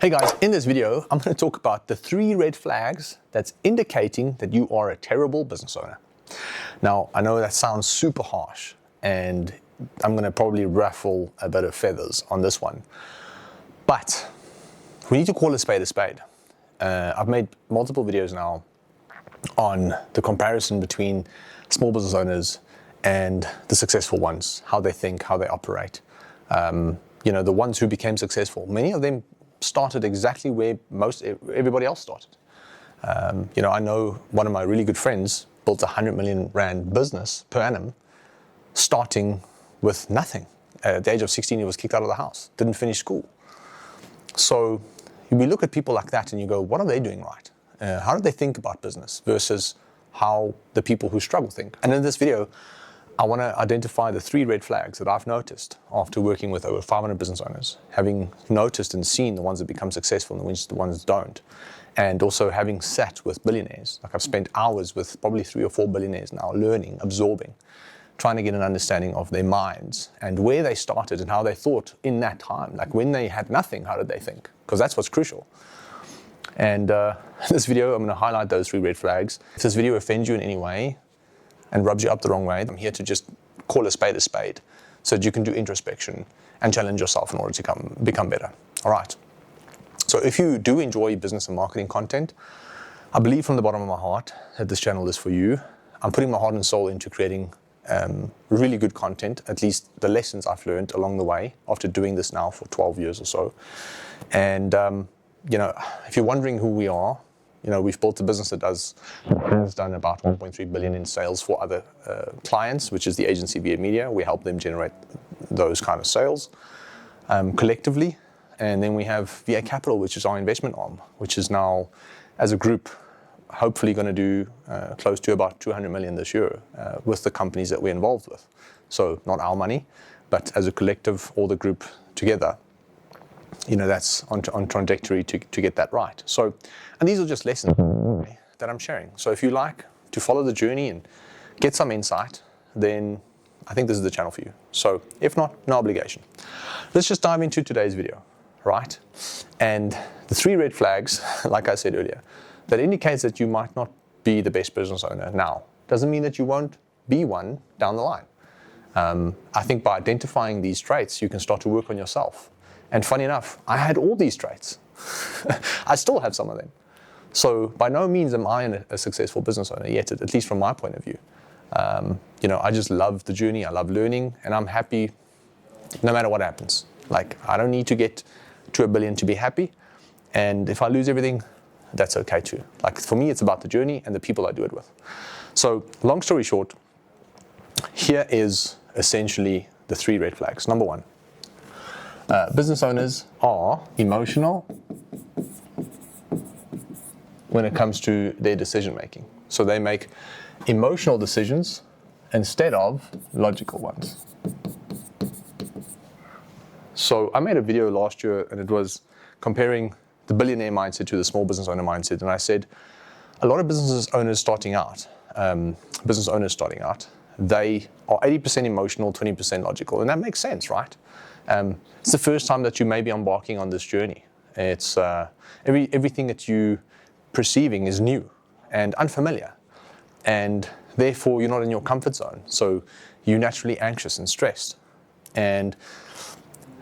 Hey guys, in this video, I'm going to talk about the 3 red flags that's indicating that you are a terrible business owner. Now, I know that sounds super harsh, and I'm going to probably ruffle a bit of feathers on this one. But we need to call a spade a spade. I've made multiple videos now on the comparison between small business owners and the successful ones, how they think, how they operate. The ones who became successful, many of them started exactly where everybody else started. I know one of my really good friends built a 100 million rand business per annum, starting with nothing. At the age of 16, he was kicked out of the house, didn't finish school. So we look at people like that and you go, what are they doing right? How do they think about business versus how the people who struggle think? And in this video, I want to identify the 3 red flags that I've noticed after working with over 500 business owners, having noticed and seen the ones that become successful and the ones that don't, and also having sat with billionaires. Like I've spent hours with probably 3 or 4 billionaires now, learning, absorbing, trying to get an understanding of their minds and where they started and how they thought in that time. Like when they had nothing, how did they think? Because that's what's crucial. And in this video, I'm going to highlight those 3 red flags. If this video offends you in any way and rubs you up the wrong way, I'm here to just call a spade so that you can do introspection and challenge yourself in order to become better. All right. So if you do enjoy business and marketing content, I believe from the bottom of my heart that this channel is for you. I'm putting my heart and soul into creating really good content, at least the lessons I've learned along the way after doing this now for 12 years or so. And, if you're wondering who we are, we've built a business that has done about 1.3 billion in sales for other clients, which is the agency Via Media. We help them generate those kind of sales collectively. And then we have VA Capital, which is our investment arm, which is now, as a group, hopefully going to do close to about 200 million this year with the companies that we're involved with. So not our money, but as a collective, all the group together, that's on trajectory to get that right. So, and these are just lessons that I'm sharing. So if you like to follow the journey and get some insight, then I think this is the channel for you. So if not, no obligation. Let's just dive into today's video, right? And the 3 red flags, like I said earlier, that indicates that you might not be the best business owner now. Doesn't mean that you won't be one down the line. I think by identifying these traits, you can start to work on yourself. And funny enough, I had all these traits. I still have some of them. So by no means am I a successful business owner yet, at least from my point of view. I just love the journey. I love learning, and I'm happy no matter what happens. Like, I don't need to get to 1 billion to be happy. And if I lose everything, that's okay too. Like, for me, it's about the journey and the people I do it with. So long story short, here is essentially the 3 red flags. Number 1. Business owners are emotional when it comes to their decision making. So they make emotional decisions instead of logical ones. So I made a video last year, and it was comparing the billionaire mindset to the small business owner mindset. And I said, a lot of business owners starting out, they are 80% emotional, 20% logical. And that makes sense, right? It's the first time that you may be embarking on this journey. It's everything that you perceiving is new and unfamiliar, and therefore you're not in your comfort zone. So you're naturally anxious and stressed, and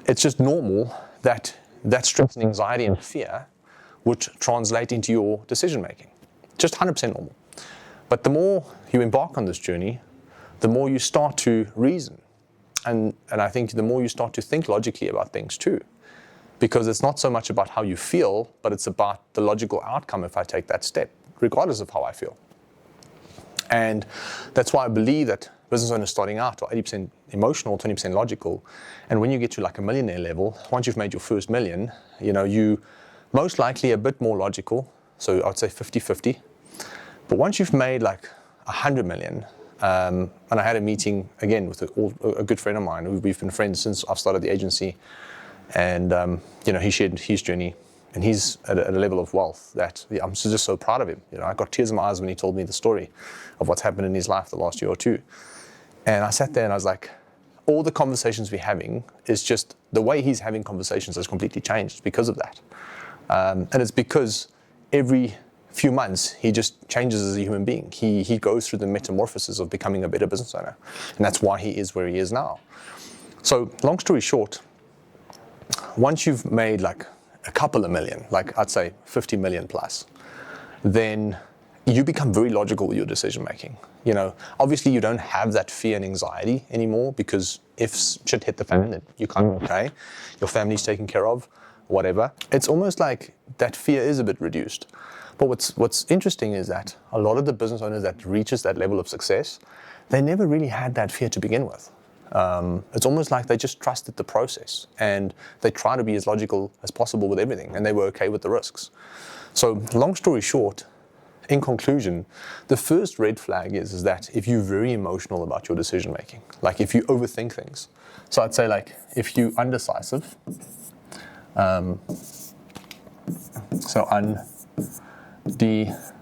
it's just normal that stress and anxiety and fear would translate into your decision making. Just 100% normal. But the more you embark on this journey, the more you start to reason. And I think the more you start to think logically about things too, because it's not so much about how you feel, but it's about the logical outcome if I take that step, regardless of how I feel. And that's why I believe that business owners starting out are 80% emotional, 20% logical. And when you get to like a millionaire level, once you've made your first million, you most likely a bit more logical. So I'd say 50-50. But once you've made like 100 million, and I had a meeting again with a good friend of mine. We've been friends since I've started the agency, and he shared his journey, and he's at a level of wealth that I'm just so proud of him. I got tears in my eyes when he told me the story of what's happened in his life the last year or two. And I sat there and I was like, all the conversations we're having is just the way he's having conversations has completely changed because of that. And it's because every few months, he just changes as a human being. He goes through the metamorphosis of becoming a better business owner. And that's why he is where he is now. So long story short, once you've made like a couple of million, like I'd say 50 million plus, then you become very logical with your decision making. Obviously you don't have that fear and anxiety anymore, because if shit hit the fan, you can't, okay, your family's taken care of, whatever. It's almost like that fear is a bit reduced. But what's interesting is that a lot of the business owners that reaches that level of success, they never really had that fear to begin with. It's almost like they just trusted the process, and they try to be as logical as possible with everything, and they were okay with the risks. So long story short, in conclusion, the first red flag is that if you're very emotional about your decision making, like if you overthink things. So I'd say like if you're undecisive,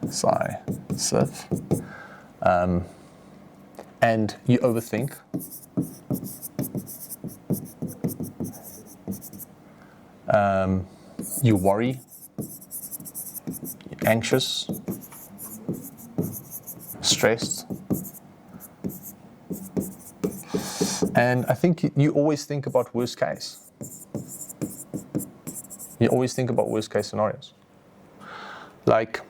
decisive, and you overthink, you worry, you're anxious, stressed, and I think you always think about worst case. You always think about worst case scenarios. Like,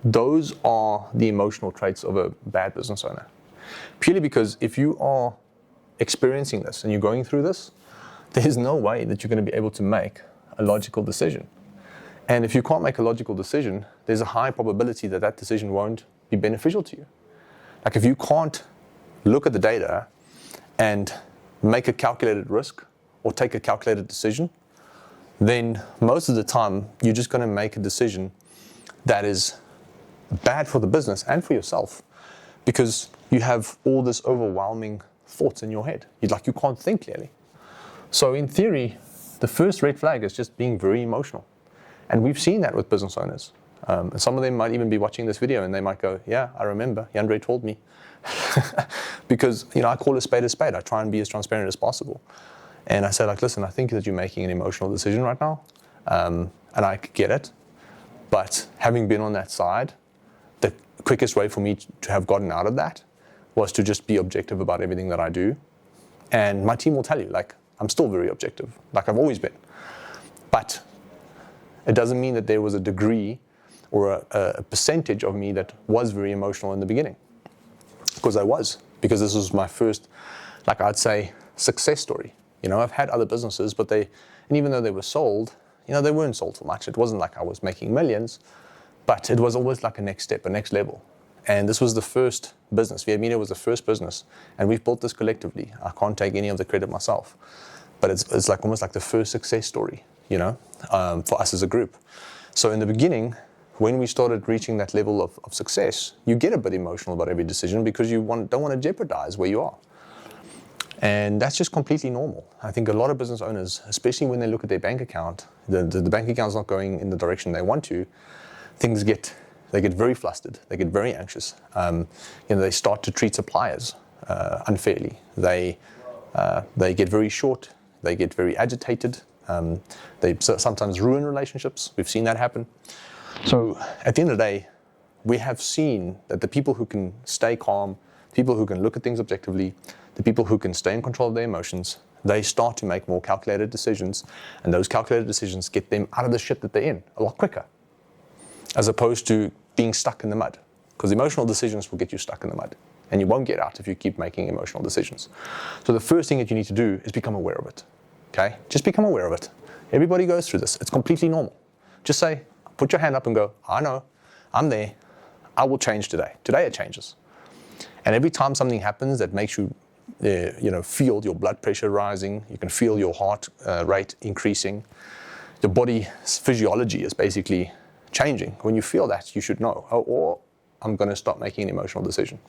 those are the emotional traits of a bad business owner. Purely because if you are experiencing this and you're going through this, there's no way that you're going to be able to make a logical decision. And if you can't make a logical decision, there's a high probability that that decision won't be beneficial to you. Like if you can't look at the data and make a calculated risk or take a calculated decision, then most of the time you're just going to make a decision that is bad for the business and for yourself, because you have all this overwhelming thoughts in your head. You can't think clearly. So in theory, the first red flag is just being very emotional. And we've seen that with business owners. And some of them might even be watching this video and they might go, yeah, I remember, Jandre told me. Because, I call a spade a spade. I try and be as transparent as possible. And I say, listen, I think that you're making an emotional decision right now. And I get it. But having been on that side, the quickest way for me to have gotten out of that was to just be objective about everything that I do. And my team will tell you, I'm still very objective, like I've always been. But it doesn't mean that there was a degree or a percentage of me that was very emotional in the beginning. Because I was. Because this was my first, I'd say, success story. I've had other businesses, and even though they were sold, they weren't sold for much. It wasn't like I was making millions, but it was always like a next step, a next level. And this was the first business. Media was the first business, and we've built this collectively. I can't take any of the credit myself, but it's almost like the first success story, for us as a group. So in the beginning, when we started reaching that level of success, you get a bit emotional about every decision because you don't want to jeopardize where you are. And that's just completely normal. I think a lot of business owners, especially when they look at their bank account, the bank account's not going in the direction they want to, they get very flustered, they get very anxious. They start to treat suppliers unfairly. They get very short, they get very agitated, they sometimes ruin relationships. We've seen that happen. So at the end of the day, we have seen that the people who can stay calm, people who can look at things objectively, the people who can stay in control of their emotions, they start to make more calculated decisions, and those calculated decisions get them out of the shit that they're in a lot quicker, as opposed to being stuck in the mud. Because emotional decisions will get you stuck in the mud, and you won't get out if you keep making emotional decisions. So the first thing that you need to do is become aware of it. Okay? Just become aware of it. Everybody goes through this. It's completely normal. Just say, put your hand up and go, I know, I'm there. I will change today. Today it changes. And every time something happens that makes you feel your blood pressure rising, you can feel your heart rate increasing, your body's physiology is basically changing. When you feel that, you should know, or I'm going to stop making an emotional decision.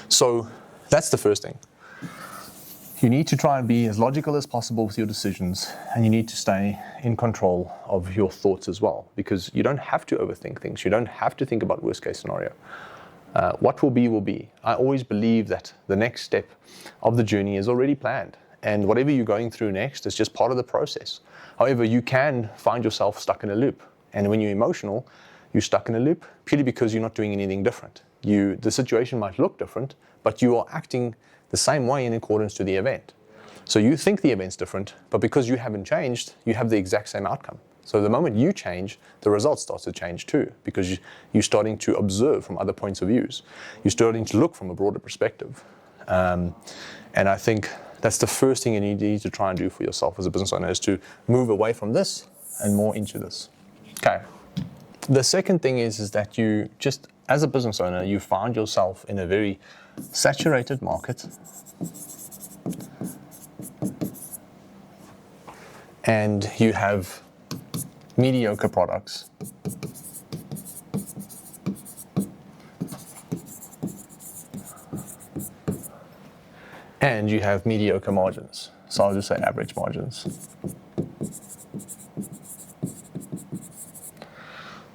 So that's the first thing. You need to try and be as logical as possible with your decisions, and you need to stay in control of your thoughts as well, because you don't have to overthink things. You don't have to think about worst case scenario. What will be, will be. I always believe that the next step of the journey is already planned, and whatever you're going through next is just part of the process. However, you can find yourself stuck in a loop. And when you're emotional, you're stuck in a loop purely because you're not doing anything different. The situation might look different, but you are acting the same way in accordance to the event. So you think the event's different, but because you haven't changed, you have the exact same outcome. So the moment you change, the results start to change too, because you're starting to observe from other points of views. You're starting to look from a broader perspective. And I think that's the first thing you need to try and do for yourself as a business owner, is to move away from this and more into this. Okay. The second thing is that you just, as a business owner, you found yourself in a very saturated market, and you have mediocre products, and you have mediocre margins. So I'll just say average margins.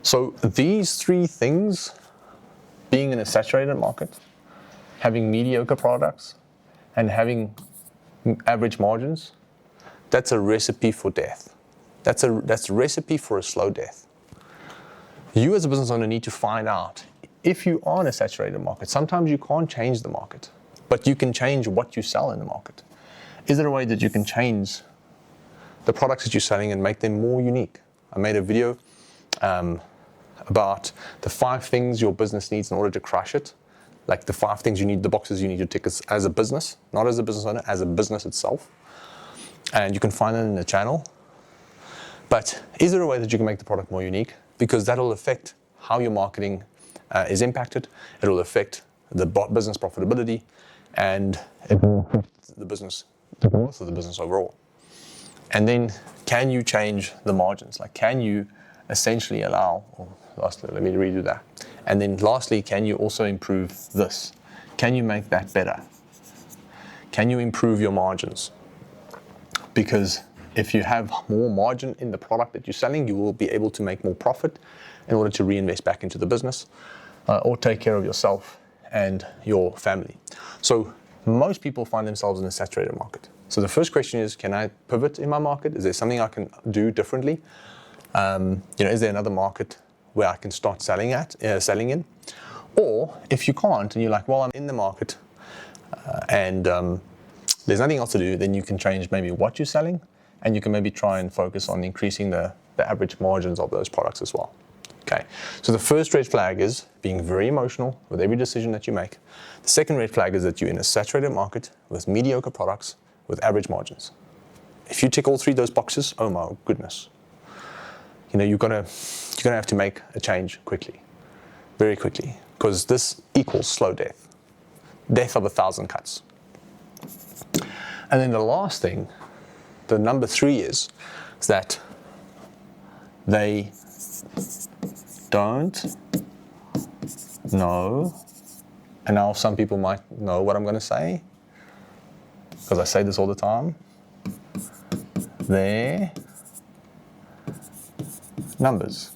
So these three things, being in a saturated market, having mediocre products, and having average margins, that's a recipe for death. That's a recipe for a slow death. You as a business owner need to find out if you are in a saturated market. Sometimes you can't change the market, but you can change what you sell in the market. Is there a way that you can change the products that you're selling and make them more unique? I made a video about the 5 things your business needs in order to crush it. Like the 5 things you need, the boxes you need to tick as a business, not as a business owner, as a business itself. And you can find them in the channel. But is there a way that you can make the product more unique? Because that'll affect how your marketing is impacted. It'll affect the business profitability, and it will affect the business, the growth of the business overall. And then, can you change the margins? Like, can you essentially allow, lastly, let me redo that. And then lastly, can you also improve this? Can you make that better? Can you improve your margins? Because if you have more margin in the product that you're selling, you will be able to make more profit in order to reinvest back into the business or take care of yourself and your family. So most people find themselves in a saturated market. So the first question is, can I pivot in my market? Is there something I can do differently? Is there another market where I can start selling in? Or if you can't, and you're like, well, I'm in the market and there's nothing else to do, then you can change maybe what you're selling, and you can maybe try and focus on increasing the average margins of those products as well. Okay, so the first red flag is being very emotional with every decision that you make. The second red flag is that you're in a saturated market with mediocre products with average margins. If you tick all 3 of those boxes, oh my goodness, you're gonna have to make a change quickly, very quickly, because this equals slow death of 1,000 cuts. And then the last thing, the number 3 is that they don't know, and now some people might know what I'm going to say, because I say this all the time, their numbers.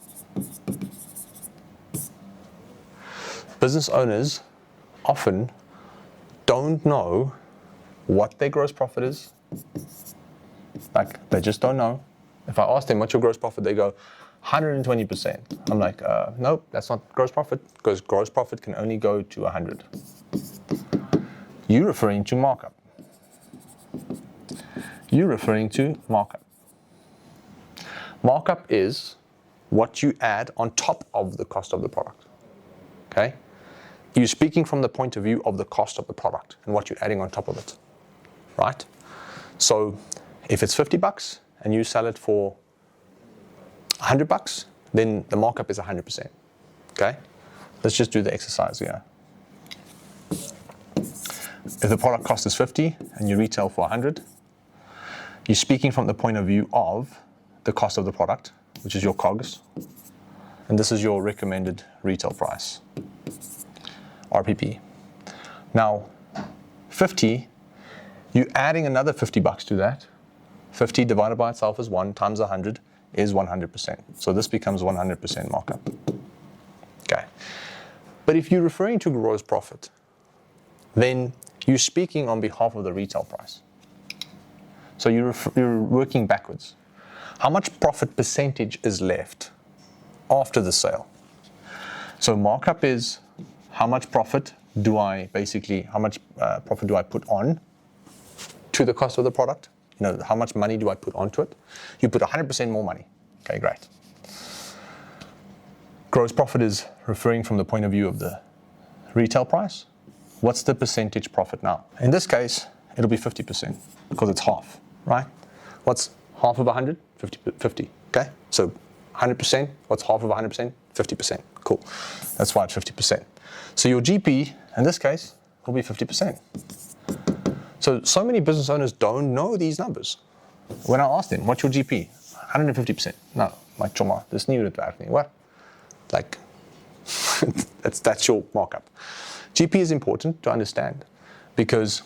Business owners often don't know what their gross profit is. Like, they just don't know. If I ask them what's your gross profit, they go 120%. I'm like, nope, that's not gross profit, because gross profit can only go to 100. You're referring to markup. You're referring to markup. Markup is what you add on top of the cost of the product. Okay? You're speaking from the point of view of the cost of the product and what you're adding on top of it. Right? So if it's $50 and you sell it for $100, then the markup is 100%. Okay? Let's just do the exercise here. If the product cost is 50 and you retail for 100, you're speaking from the point of view of the cost of the product, which is your COGS, and this is your recommended retail price, RPP. Now, 50, you're adding another $50 to that. 50 divided by itself is 1 times 100 is 100%. So this becomes 100% markup. Okay. But if you're referring to gross profit, then you're speaking on behalf of the retail price. So you're working backwards. How much profit percentage is left after the sale? So markup is how much profit do I put on to the cost of the product? How much money do I put onto it? You put 100% more money. Okay, great. Gross profit is referring from the point of view of the retail price. What's the percentage profit now? In this case, it'll be 50% because it's half, right? What's half of 100? 50. Okay, so 100%, what's half of 100%? 50%. Cool. That's why it's 50%. So your GP, in this case, will be 50%. So many business owners don't know these numbers. When I ask them, what's your GP? 150%. No, my choma, this new werk. What? Like, that's your markup. GP is important to understand because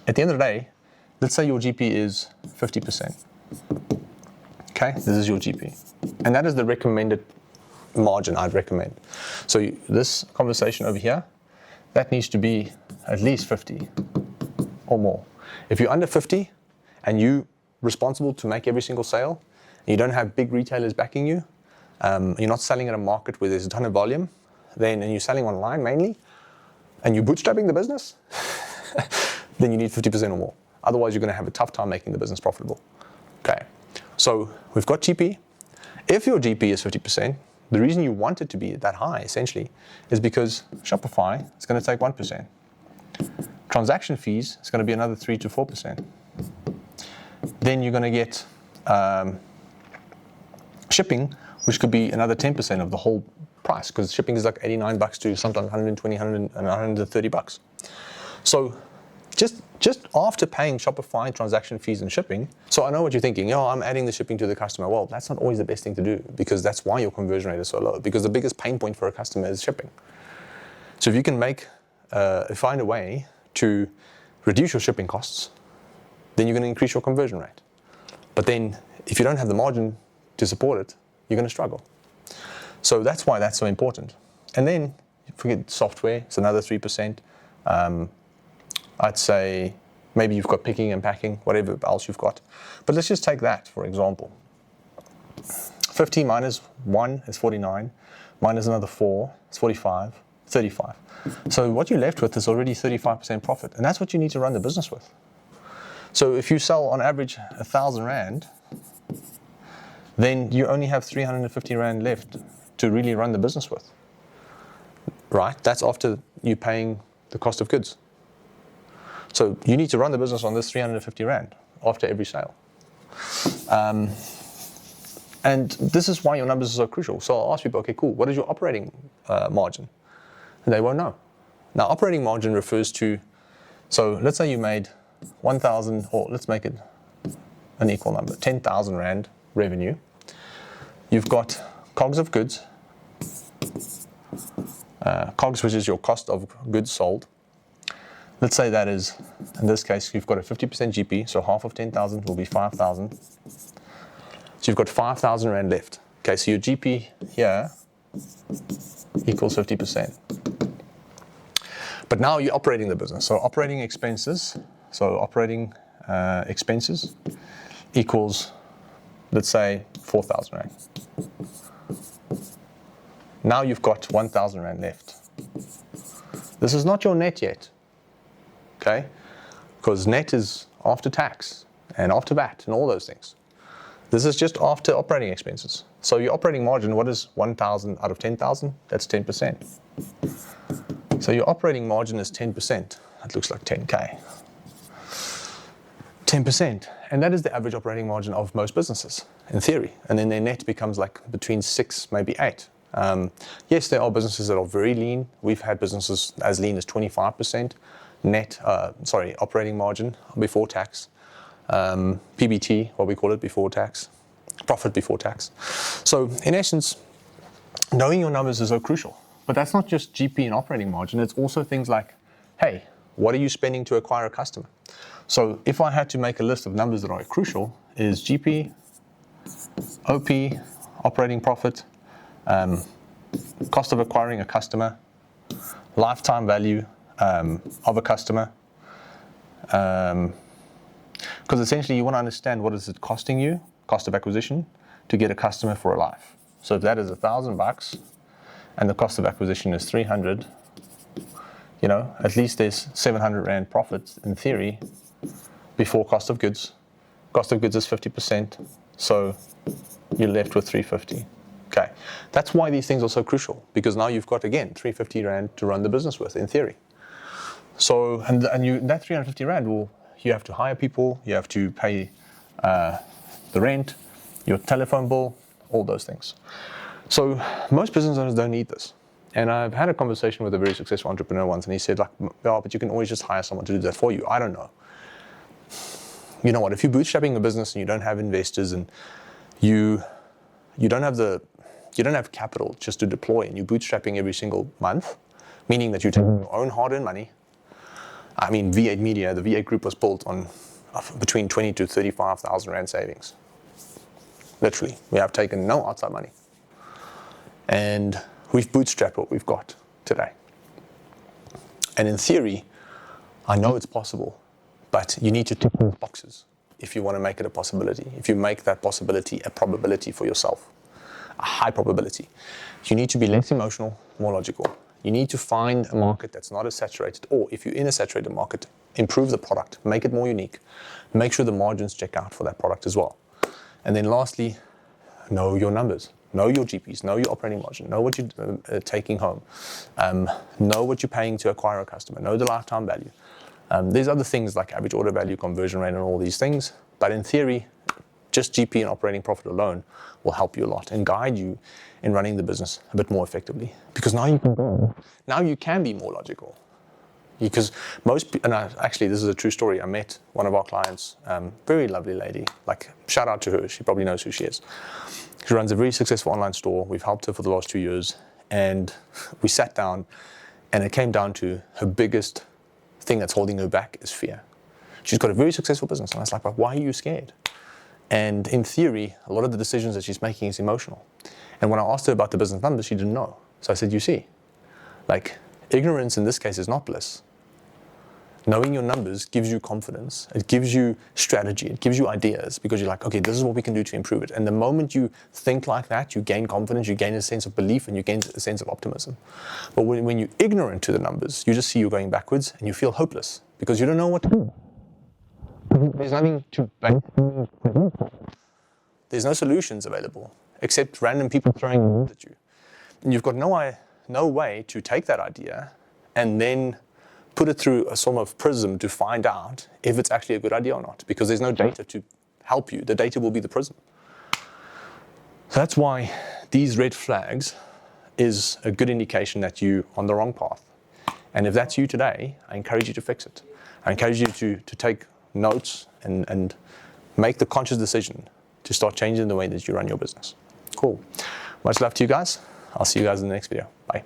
at the end of the day, let's say your GP is 50%. Okay, this is your GP. And that is the recommended margin I'd recommend. So this conversation over here, that needs to be at least 50 or more. If you're under 50 and you're responsible to make every single sale, and you don't have big retailers backing you, you're not selling at a market where there's a ton of volume, and you're selling online mainly, and you're bootstrapping the business, then you need 50% or more. Otherwise, you're going to have a tough time making the business profitable. Okay, so we've got GP. If your GP is 50%, the reason you want it to be that high, essentially, is because Shopify is going to take 1%. Transaction fees is going to be another 3 to 4%. Then you're going to get shipping, which could be another 10% of the whole price, because shipping is like $89 to sometimes 120, 100, and 130 bucks. So just after paying Shopify transaction fees and shipping, so I know what you're thinking, I'm adding the shipping to the customer. Well, that's not always the best thing to do, because that's why your conversion rate is so low, because the biggest pain point for a customer is shipping. So if you can find a way to reduce your shipping costs, then you're going to increase your conversion rate. But then if you don't have the margin to support it, you're going to struggle. So that's why that's so important. And then forget software, it's another 3%. I'd say maybe you've got picking and packing, whatever else you've got. But let's just take that, for example. 50 minus 1 is 49, minus another 4 is 45, 35. So what you're left with is already 35% profit, and that's what you need to run the business with. So if you sell on average 1,000 Rand, then you only have 350 Rand left to really run the business with, right? That's after you paying the cost of goods. So you need to run the business on this 350 Rand after every sale. And this is why your numbers are so crucial. So I'll ask people, okay, cool, what is your operating margin? And they won't know. Now, operating margin refers to, so let's say you made 1,000, or let's make it an equal number, 10,000 Rand revenue. You've got COGS of goods, COGS, which is your cost of goods sold. Let's say that is, in this case, you've got a 50% GP, so half of 10,000 will be 5,000. So you've got 5,000 Rand left. Okay, so your GP here equals 50%. But now you're operating the business. So operating expenses equals, let's say, 4,000 Rand. Now you've got 1,000 Rand left. This is not your net yet. Okay, because net is after tax and after VAT and all those things. This is just after operating expenses. So your operating margin, what is 1,000 out of 10,000? That's 10%. So your operating margin is 10%. That looks like 10K. 10%. And that is the average operating margin of most businesses, in theory. And then their net becomes like between 6, maybe 8. Yes, there are businesses that are very lean. We've had businesses as lean as 25%. Operating margin before tax, PBT, what we call it, before tax, profit before tax. So in essence, knowing your numbers is so crucial. But that's not just GP and operating margin, it's also things like, hey, what are you spending to acquire a customer? So if I had to make a list of numbers that are crucial, is GP, OP, operating profit, cost of acquiring a customer, lifetime value of a customer, Because essentially you want to understand what is it costing you, cost of acquisition, to get a customer for a life. So if that is $1,000 and the cost of acquisition is 300, at least there's 700 Rand profit in theory before cost of goods. Cost of goods is 50%, so you're left with 350. Okay, that's why these things are so crucial, because now you've got, again, 350 Rand to run the business with, in theory. So, and that 350 Rand, you have to hire people, you have to pay the rent, your telephone bill, all those things. So most business owners don't need this. And I've had a conversation with a very successful entrepreneur once, and he said, but you can always just hire someone to do that for you. I don't know. You know what, if you're bootstrapping a business and you don't have investors and you don't have capital just to deploy, and you're bootstrapping every single month, meaning that you're taking your own hard-earned money. I mean, V8 Media, the V8 group was built on between 20 to 35,000 Rand savings. Literally, we have taken no outside money. And we've bootstrapped what we've got today. And in theory, I know it's possible, but you need to tick those boxes if you want to make it a possibility. If you make that possibility a probability for yourself, a high probability, you need to be less emotional, more logical. You need to find a market that's not as saturated, or if you're in a saturated market, improve the product, make it more unique, make sure the margins check out for that product as well. And then lastly, know your numbers, know your GPs, know your operating margin, know what you're taking home, know what you're paying to acquire a customer, know the lifetime value. There's other things like average order value, conversion rate, and all these things, but in theory, just GP and operating profit alone will help you a lot and guide you in running the business a bit more effectively. Because now you can be more logical. Because actually this is a true story. I met one of our clients, very lovely lady, shout out to her, she probably knows who she is. She runs a very successful online store. We've helped her for the last 2 years, and we sat down, and it came down to her biggest thing that's holding her back is fear. She's got a very successful business, and I was like, but why are you scared? And in theory, a lot of the decisions that she's making is emotional. And when I asked her about the business numbers, she didn't know. So I said, you see, ignorance in this case is not bliss. Knowing your numbers gives you confidence. It gives you strategy. It gives you ideas, because you're like, okay, this is what we can do to improve it. And the moment you think like that, you gain confidence, you gain a sense of belief, and you gain a sense of optimism. But when you're ignorant to the numbers, you just see you're going backwards and you feel hopeless because you don't know what to do. There's nothing to bank. There's no solutions available except random people throwing words at you. And you've got no way to take that idea and then put it through a sort of prism to find out if it's actually a good idea or not, because there's no data to help you. The data will be the prism. So that's why these red flags is a good indication that you're on the wrong path. And if that's you today, I encourage you to fix it. I encourage you to take notes and make the conscious decision to start changing the way that you run your business. Cool. Much love to you guys. I'll see you guys in the next video. Bye.